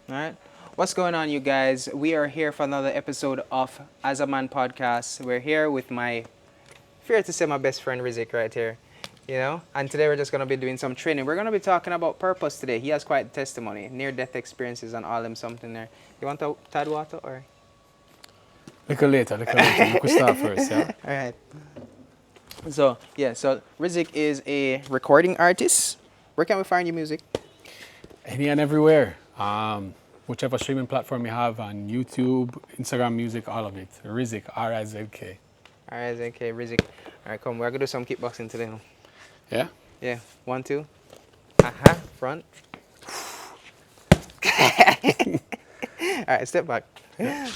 All right. What's going on, you guys? We are here for another episode of As a Man podcast. We're here with my, fair to say, my best friend Rizk right here. And today we're just going to be doing some training. We're going to be talking about purpose today. He has quite a testimony, near death experiences, and all them something there. You want to tad water or? Little later. We could start first, yeah? All right. So Rizk is a recording artist. Where can we find your music? Any and everywhere. Whichever streaming platform you have on YouTube, Instagram Music, all of it. Rizk, R-I-Z-K. All right, okay, Rizk. All right, come. We're going to do some kickboxing today. Yeah? Yeah, 1, 2. Aha, front. All right, step back.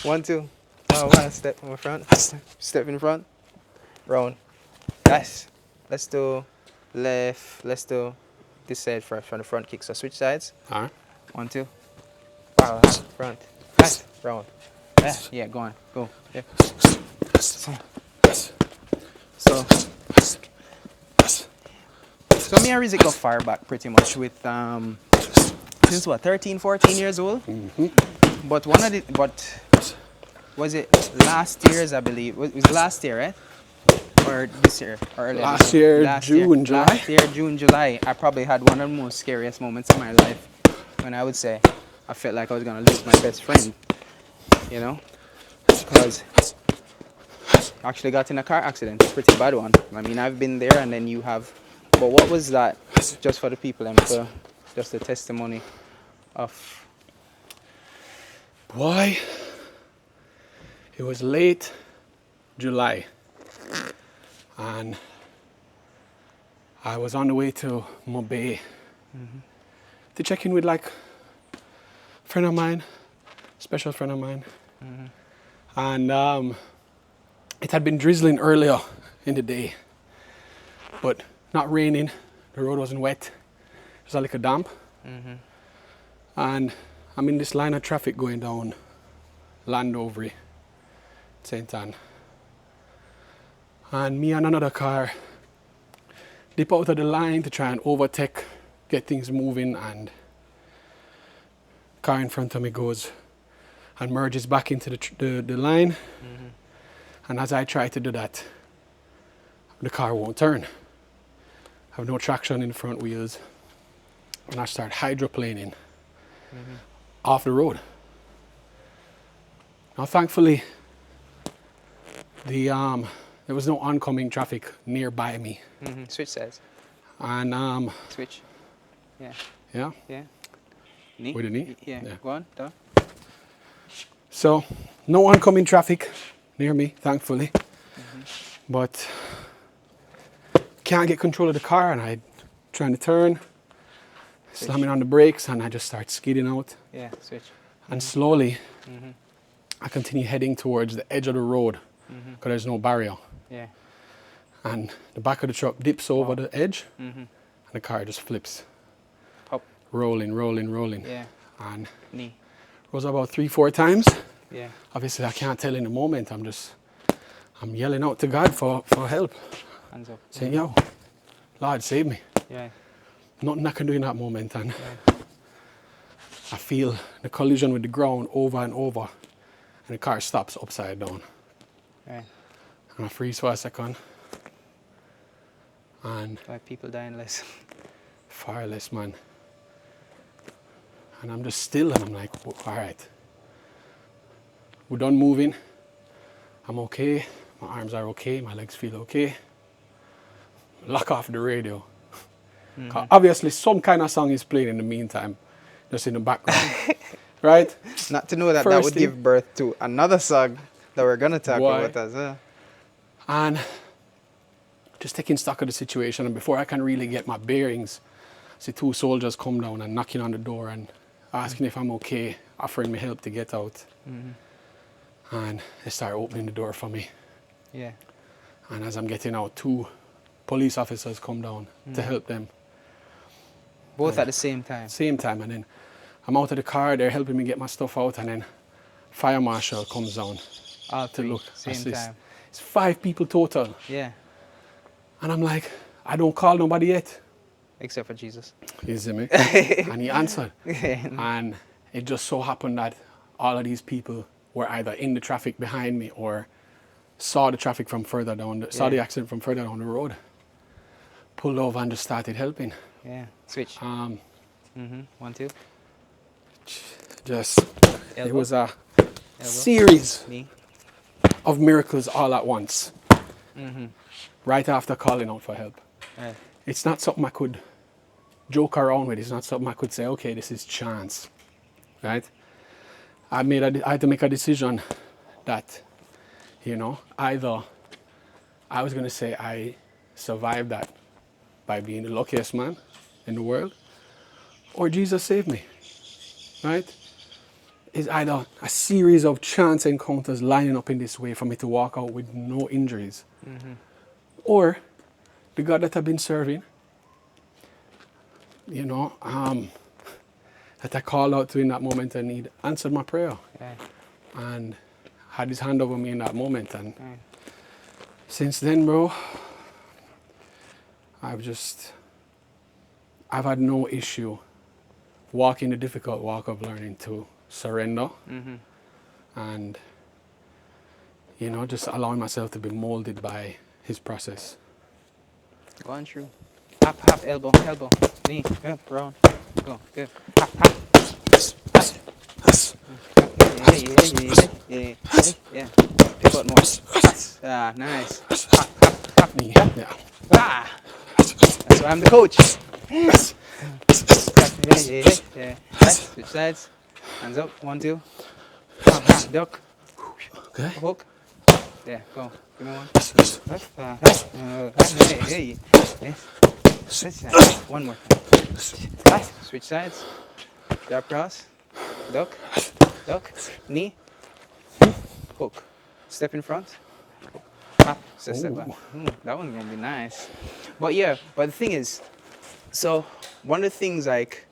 1, 2. One, step in front. Step in front. Round. Nice. Let's do left. Let's do this side first from the front kick. So switch sides. All right. 1, 2. Wow, front. Nice. Round. Yeah, go on. Go. Yeah. So me and Rizk got far back pretty much with since what, 13, 14 years old. Mm-hmm. But was it last year's, I believe? Was it last year, right? Or this year? Or earlier? Last year, June, July. Last year, June, July. I probably had one of the most scariest moments in my life when I would say I felt like I was gonna lose my best friend. Because I actually got in a car accident, a pretty bad one. I mean, I've been there, and then you have. But what was that? Just for the people, and for just the testimony of. Boy, it was late July. And I was on the way to Mobay to check in with like a friend of mine, special friend of mine. And it had been drizzling earlier in the day, but not raining. The road wasn't wet. It was a little damp. And I'm in this line of traffic going down Landover, St. Anne. And me and another car dip out of the line to try and overtake, get things moving, and car in front of me goes and merges back into the line. And as I try to do that, the car won't turn. I have no traction in the front wheels, and I start hydroplaning off the road. Now thankfully, there was no oncoming traffic nearby me. Switch sides. And Switch. Yeah. yeah, Yeah. Knee? with the knee. Yeah. Go on. Down. So no oncoming traffic near me, thankfully. But can't get control of the car, and I trying to turn, slamming on the brakes, and I just start skidding out. Yeah. Switch. And slowly, I continue heading towards the edge of the road because there's no barrier. Yeah. And the back of the truck dips over the edge, and the car just flips. Hop. Rolling. Yeah. And Knee. rolls about 3-4 times. Yeah. Obviously, I can't tell in the moment. I'm yelling out to God for help. Hands up. Saying, yo, Lord, save me. Yeah. Nothing I can do in that moment. And I feel the collision with the ground over and over. And the car stops upside down. Right. And I freeze for a second. And Why people dying less? far less, man. And I'm just still, and I'm like, all right. We're done moving. I'm okay. My arms are okay. My legs feel okay. Lock off the radio. 'Cause obviously, some kind of song is playing in the meantime, just in the background. Right? Not to know that First would thing- give birth to another song that we're going to talk Boy. about as well. And just taking stock of the situation, and before I can really get my bearings, see 2 soldiers come down and knocking on the door and asking if I'm okay, offering me help to get out. And they start opening the door for me. Yeah. And as I'm getting out, 2 police officers come down to help them. Both at the same time. Same time, and then I'm out of the car, they're helping me get my stuff out, and then fire marshal comes down All to three, look, same assist. time. It's 5 people total. Yeah. And I'm like, I don't call nobody yet. Except for Jesus. You see me? And he answered. Yeah. And it just so happened that all of these people were either in the traffic behind me or saw the traffic from further down, saw the accident from further down the road, pulled over and just started helping. Yeah. Switch. 1, 2. Just, Elbow. it was a Elbow. series Knee. of miracles all at once, right after calling out for help. Right. It's not something I could joke around with. It's not something I could say, okay, this is chance, right? I had to make a decision that, you know, either I was going to say I survived that by being the luckiest man in the world, or Jesus saved me, right? It's either a series of chance encounters lining up in this way for me to walk out with no injuries, or the God that I've been serving, you know, that I called out to in that moment of need, answered my prayer, and had his hand over me in that moment. And since then, bro, I've had no issue walking the difficult walk of learning to surrender and, you know, just allowing myself to be molded by his process. Going through. Hop, hop, elbow, knee, go, round, go, good. Hop, hop. Yeah. Pivot more. Ah, nice. Hop, hop, hop. Knee, yeah. Ah! That's why I'm the coach. Yeah. Right, switch sides. Hands up, 1, 2. Duck. Okay. Hook. Yeah, go. Give me one. Hey. Switch sides. One more time. Switch sides. Drop cross. Duck. Knee. Hook. Step in front. Hop. Step back. That one's gonna be nice. But the thing is, so one of the things, like,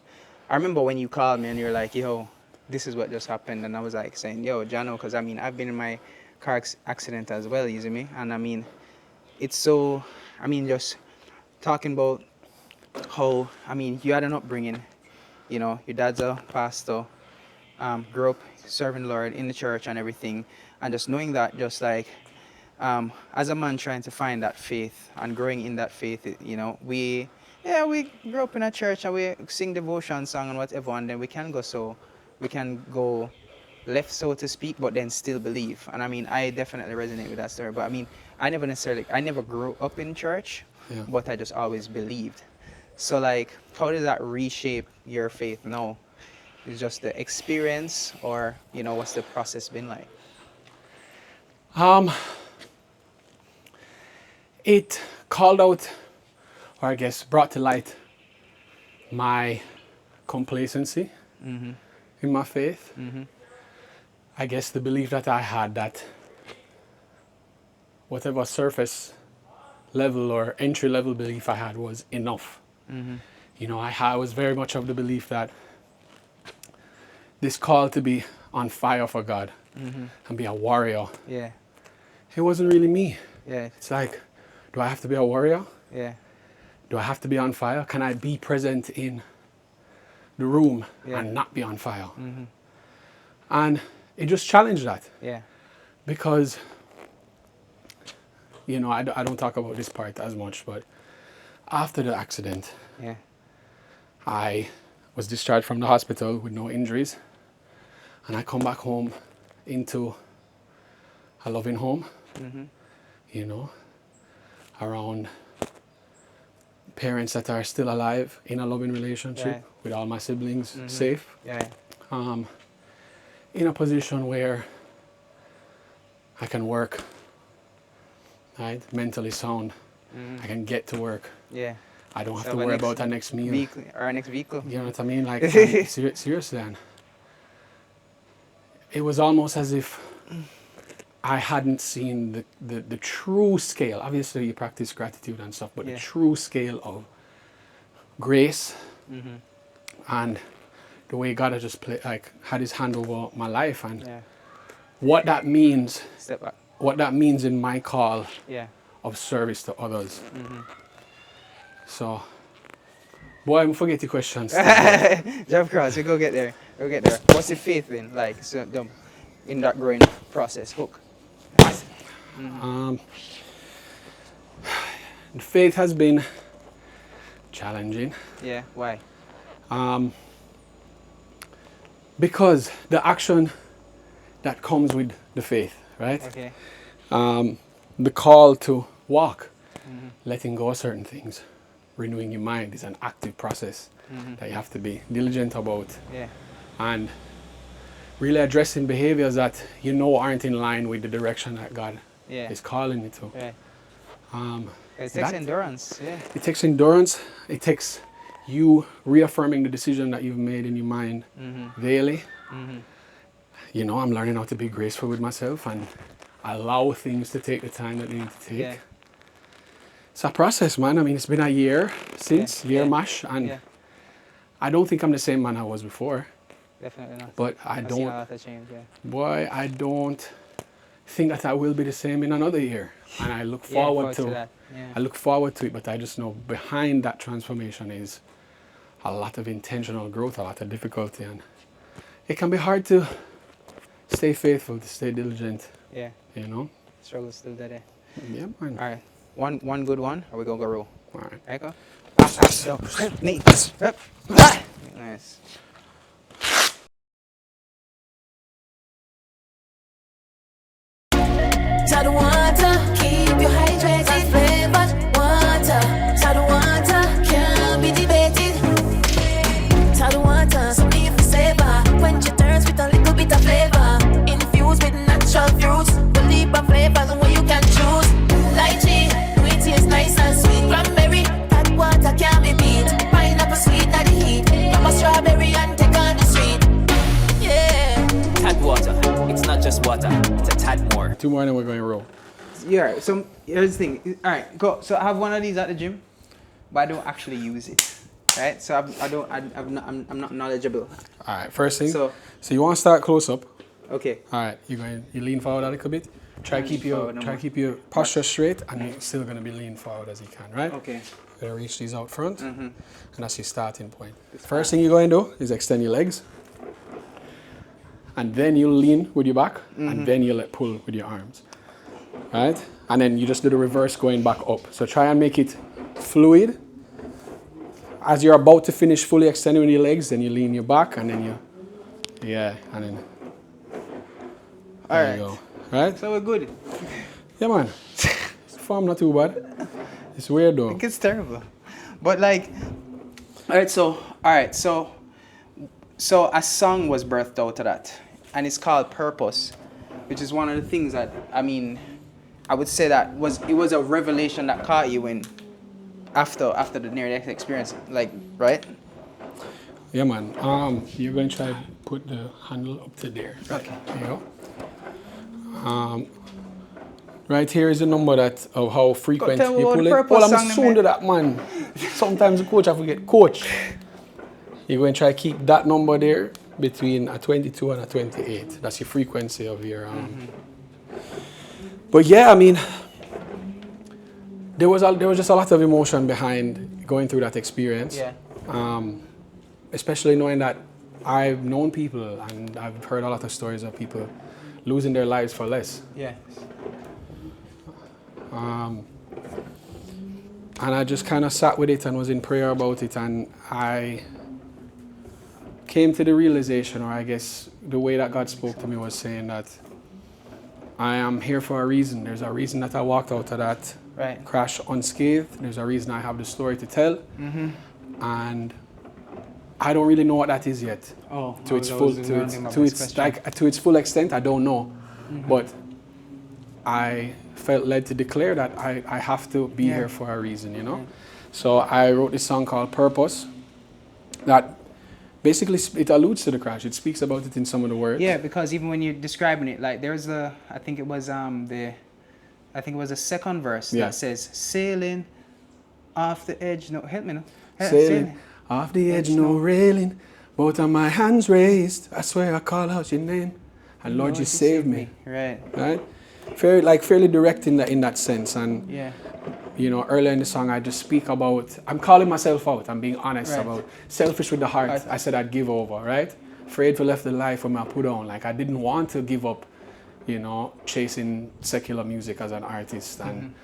I remember when you called me and you're like, yo, this is what just happened. And I was like saying, yo, Jano, because I mean, I've been in my car accident as well, you see me? And I mean, it's so, I mean, just talking about how, I mean, you had an upbringing, you know, your dad's a pastor, grew up serving the Lord in the church and everything. And just knowing that, just like, as a man trying to find that faith and growing in that faith, you know, we grew up in a church and we sing devotion song and whatever, and then we can go left, so to speak, but then still believe. And I mean, I definitely resonate with that story. But I mean, I never grew up in church, but I just always believed. So like, how does that reshape your faith now? Is just the experience, or, you know, what's the process been like? It called out, or I guess brought to light, my complacency in my faith. I guess the belief that I had that whatever surface level or entry level belief I had was enough. You know, I was very much of the belief that this call to be on fire for God and be a warrior, it wasn't really me. It's like, do I have to be a warrior? Do I have to be on fire? Can I be present in the room and not be on fire? And it just challenged that. Because, you know, I don't talk about this part as much, but after the accident, I was discharged from the hospital with no injuries. And I come back home into a loving home, you know, around parents that are still alive in a loving relationship with all my siblings safe. In a position where I can work, right? Mentally sound. I can get to work. I don't have to worry about our next meal. Our next vehicle. You know what I mean? Like, seriously, man. It was almost as if I hadn't seen the true scale. Obviously, you practice gratitude and stuff, but the true scale of grace and the way God had just had his hand over my life, and what that means. Step back. What that means in my call of service to others. So, boy, I forget the questions. Jump across, we go get there. We'll get there. What's the faith in, like, so, in that growing process? Hook. The faith has been challenging Yeah, why? because the action that comes with the faith, right? Okay. The call to walk, letting go of certain things, renewing your mind is an active process that you have to be diligent about, Yeah. and really addressing behaviors that you know aren't in line with the direction that God Yeah. is calling you to. Yeah. It takes that- endurance. Yeah. It takes endurance. It takes you reaffirming the decision that you've made in your mind daily. You know, I'm learning how to be graceful with myself and allow things to take the time that they need to take. Yeah. It's a process, man. I mean, it's been a year since, Yeah. mash, and Yeah. I don't think I'm the same man I was before. Definitely not. But I I've seen a don't, lot of change. Yeah. boy, I don't think that I will be the same in another year. And I look forward to that. Yeah. I look forward to it, but I just know behind that transformation is a lot of intentional growth, a lot of difficulty, and it can be hard to stay faithful, to stay diligent, Yeah. you know? Struggle still there. Yeah, man. All right. One good one. Or we gonna go roll? All right. Right, go. Nice. Shadow water, keep you hydrated. Flavored water, shadow water can't be debated. Shadow water, so leave the savor. Quench your thirst with a little bit of flavor. Infused with natural fruits, the leap of flavors and what you can choose. Lychee, it tastes nice and sweet. Cranberry, that water can't be beat. Pineapple sweet at the heat. Grab a strawberry and take on the street. Yeah. Tad water. It's not just water, it's a tad more. 2 more and then we're going to roll. Yeah. So here's the thing. All right. Go. So I have one of these at the gym, but I don't actually use it. Right. So I'm not knowledgeable. All right, first thing. So- So you want to start close up. Okay. All right, you lean forward a little bit. Try Lean forward no more. keep your posture straight, and you're still going to be lean forward as you can, right? Okay. You're going to reach these out front, and that's your starting point. First thing you're going to do is extend your legs, and then you lean with your back, and then you let pull with your arms, right? And then you just do the reverse going back up. So try and make it fluid. As you're about to finish fully extending with your legs, then you lean your back, and then and then there you go, right? So we're good. Yeah, man. Form not too bad. It's weird though. It's terrible, but like, all right. So a song was birthed out of that, and it's called Purpose, which is one of the things that I would say that it was a revelation that caught you in after the near-death experience, like, right? Yeah, man. You're going to try to put the handle up to there. Okay. There you go. Right here is the number of how frequent tell me you what pull it. Purpose Well, I'm song, soon man. to that, man. Sometimes the coach I forget. Coach, you're going to try to keep that number there between a 22 and a 28. That's your frequency of your. But yeah, I mean, there was just a lot of emotion behind going through that experience. Yeah. Especially knowing that I've known people and I've heard a lot of stories of people losing their lives for less. Yeah. And I just kind of sat with it and was in prayer about it, and I came to the realization, or I guess the way that God spoke to me was saying that I am here for a reason. There's a reason that I walked out of that Right. crash unscathed. There's a reason I have the story to tell. And I don't really know what that is yet. Oh. To its full extent, I don't know. But I felt led to declare that I have to be here for a reason, you know. So I wrote this song called Purpose that basically it alludes to the crash. It speaks about it in some of the words. Yeah, because even when you're describing it, like there's I think it was the second verse Yeah. that says sailing off the edge. No, help me now. Sailing off the edge, no railing, both of my hands raised. I swear I call out your name, and Lord, you saved me. Right. Right? Fairly direct in that sense. And Yeah. you know, earlier in the song, I just speak about, I'm calling myself out. I'm being honest Right. about selfish with the heart. Right. I said I'd give over, right? afraid to left the life when I put on. Like I didn't want to give up, you know, chasing secular music as an artist and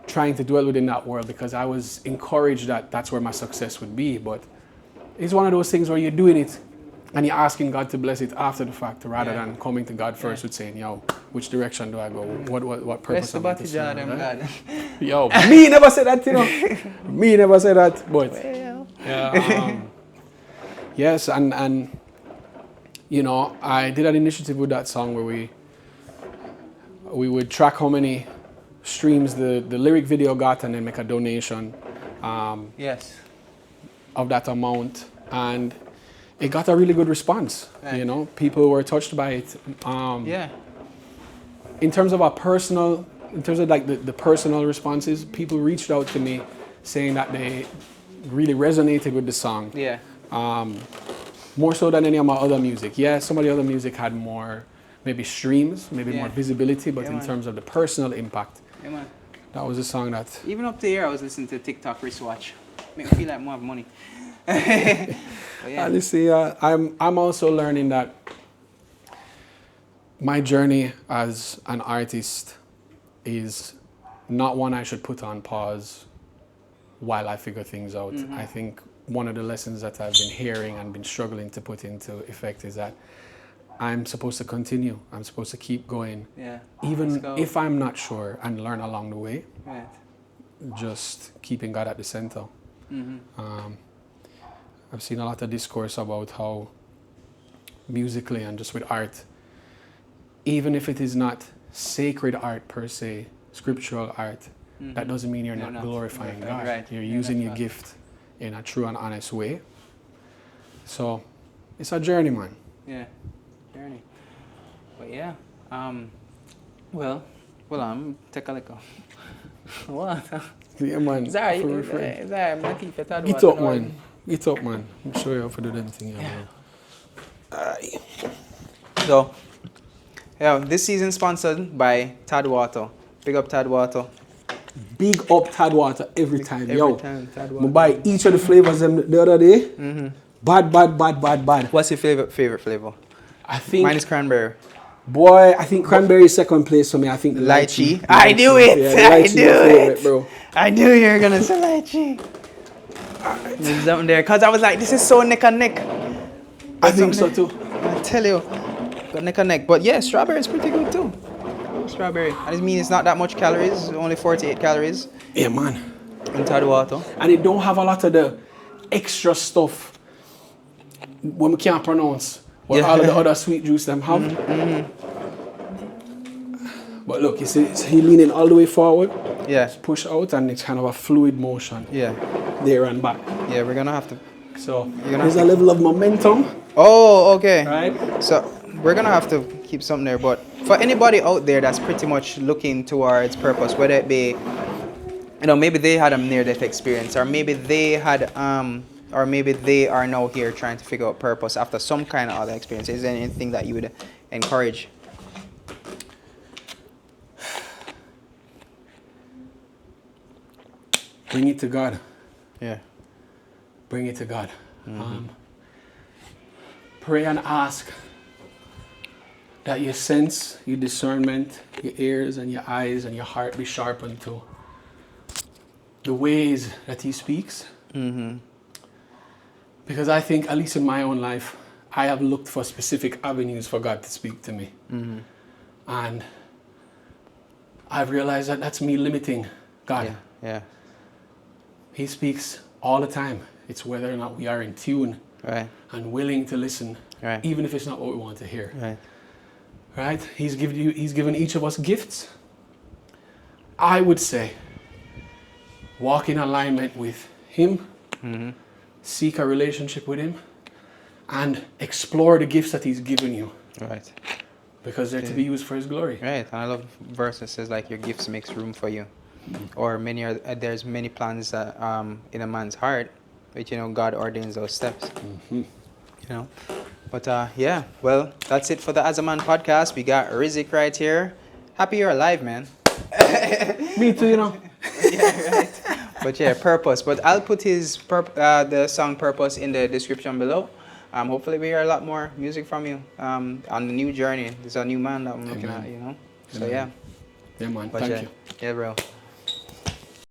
trying to dwell within that world because I was encouraged that that's where my success would be. But it's one of those things where you're doing it and you're asking God to bless it after the fact rather than coming to God first with saying, yo, which direction do I go? What purpose am I to serve, right? Yo, me never said that, you know. Me never said that. But yeah, yes, and you know, I did an initiative with that song where we would track how many streams the lyric video got and then make a donation of that amount, and it got a really good response. You know, people were touched by it. In terms of like the personal responses, people reached out to me saying that they really resonated with the song. More so than any of my other music. Yeah, some of the other music had more maybe streams, maybe more visibility, but in terms of the personal impact, that was a song that... Even up to here, I was listening to TikTok wristwatch. Make me feel like more have money. Honestly, I'm also learning that my journey as an artist is not one I should put on pause while I figure things out. I think one of the lessons that I've been hearing and been struggling to put into effect is that I'm supposed to continue. I'm supposed to keep going. Even if I'm not sure, and learn along the way. Just keeping God at the center. I've seen a lot of discourse about how musically and just with art, even if it is not sacred art per se, scriptural art, that doesn't mean you're not glorifying God. You're using your gift in a true and honest way. So it's a journey, man. Journey. But yeah, well, take a look. What? Yeah, man. Sorry, my teeth are Get up, man. Get up, man. I'm sure you have to do them thing, man. So, yeah, this season sponsored by Tad Water. Big up Tad Water. Big up Tad Water every time. Every time, Tad Water. I buy each of the flavors the other day. Bad. What's your favorite flavor? I think mine is cranberry. Boy, I think cranberry is second place for me. I think the lychee. I knew it. Yeah, I knew it, bro. I knew you were gonna say lychee. There's something there, cause I was like, this is so neck and neck. I think so too. I tell you, got neck and neck. But yeah, strawberry is pretty good too. Strawberry. I mean, it's not that much calories. Only 48 calories. Yeah, man. In Tad Water. And it don't have a lot of the extra stuff when we can't pronounce. What all of the other sweet juice them have. But look, you see, he leaning all the way forward. It's push out and it's kind of a fluid motion. There and back. Yeah, we're gonna have to. So there's a level of momentum. Oh, okay. Right. So we're gonna have to keep something there. But for anybody out there that's pretty much looking towards purpose, whether it be, you know, maybe they had a near-death experience, or maybe they had or maybe they are now here trying to figure out purpose after some kind of other experience. Is there anything that you would encourage? Bring it to God. Yeah. Bring it to God. Pray and ask that your sense, your discernment, your ears and your eyes and your heart be sharpened to the ways that He speaks. Because I think, at least in my own life, I have looked for specific avenues for God to speak to me. And I've realized that that's me limiting God. He speaks all the time. It's whether or not we are in tune and willing to listen, even if it's not what we want to hear. Right? He's given each of us gifts. I would say, walk in alignment with Him, seek a relationship with Him, and explore the gifts that He's given you. Because they're to be used for His glory. And I love the verse that says, like, your gifts makes room for you. Or there's many plans that in a man's heart, but you know, God ordains those steps. You know, but yeah, well, that's it for the As a Man podcast. We got Rizk right here. Happy you're alive, man. Me too, you know. But yeah, Purpose. But I'll put his the song Purpose in the description below. Hopefully we hear a lot more music from you on the new journey. This is a new man that I'm looking Amen. at, you know. So Amen. yeah. Yeah, man. But Thank yeah, you. yeah, bro.